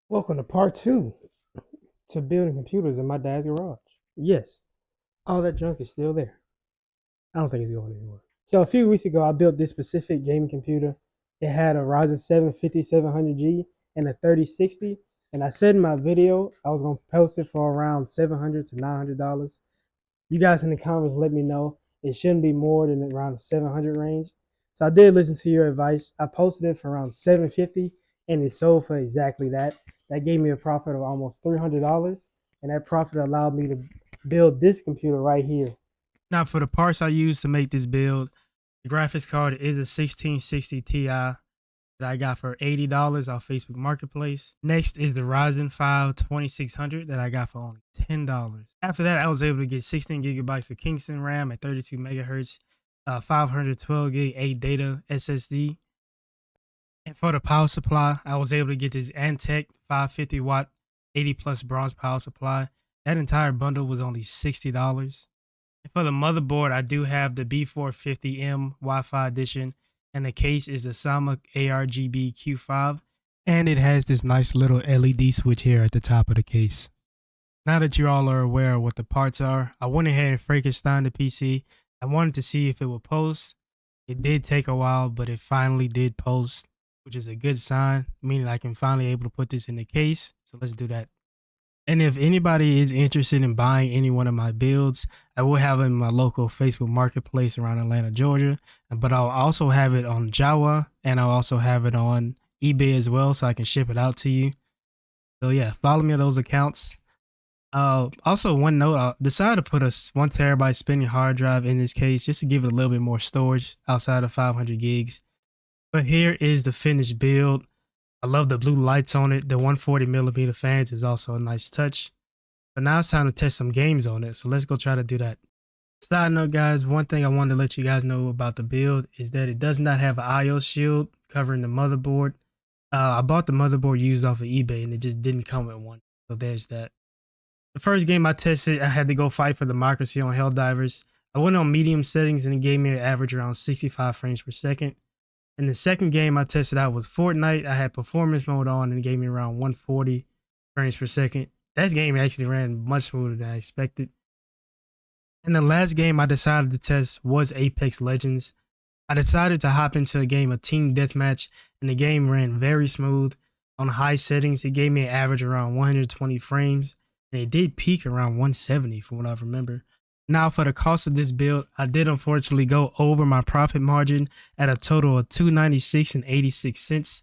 Welcome to part two to building computers in my dad's garage. Yes, all that junk is still there. I don't think it's going anywhere. So a few weeks ago, I built this specific gaming computer. It had a Ryzen 7 5700G and a 3060. And I said in my video I was gonna post it for around $700 to $900. You guys in the comments let me know it shouldn't be more than around the 700 range. So I did listen to your advice. I posted it for around 750 and it sold for exactly that. That gave me a profit of almost $300, and that profit allowed me to build this computer right here. Now for the parts I used to make this build, the graphics card is a 1660 Ti that I got for $80 off Facebook Marketplace. Next is the Ryzen 5 2600 that I got for only $10. After that, I was able to get 16 gigabytes of Kingston RAM at 32 megahertz, 512 gig 8 data SSD. And for the power supply, I was able to get this Antec 550 watt 80 plus bronze power supply. That entire bundle was only $60. And for the motherboard, I do have the B450M Wi-Fi edition, and the case is the Sama ARGB Q5, and it has this nice little LED switch here at the top of the case. Now that you all are aware of what the parts are, I went ahead and Frankenstein the PC. I wanted to see if it would post. It did take a while, but it finally did post, which is a good sign, meaning I can finally able to put this in the case. So let's do that. And if anybody is interested in buying any one of my builds, I will have it in my local Facebook Marketplace around Atlanta, Georgia. But I'll also have it on Jawa, and I'll also have it on eBay as well, so I can ship it out to you. So yeah, follow me on those accounts. Also, one note, I decided to put a 1 terabyte spinning hard drive in this case just to give it a little bit more storage outside of 500 gigs. But here is the finished build. I love the blue lights on it. The 140 millimeter fans is also a nice touch. But now it's time to test some games on it. So let's go try to do that. Side note, guys, one thing I wanted to let you guys know about the build is that it does not have an IO shield covering the motherboard. I bought the motherboard used off of eBay and it just didn't come with one. So there's that. The first game I tested, I had to go fight for democracy on Helldivers. I went on medium settings and it gave me an average around 65 frames per second. And the second game I tested out was Fortnite. I had performance mode on and it gave me around 140 frames per second. That game actually ran much smoother than I expected. And the last game I decided to test was Apex Legends. I decided to hop into a game of Team Deathmatch, and the game ran very smooth. On high settings, it gave me an average around 120 frames, and it did peak around 170 from what I remember. Now for the cost of this build, I did unfortunately go over my profit margin at a total of $296.86.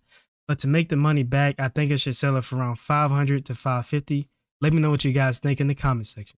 But to make the money back, I think I should sell it for around $500 to $550. Let me know what you guys think in the comment section.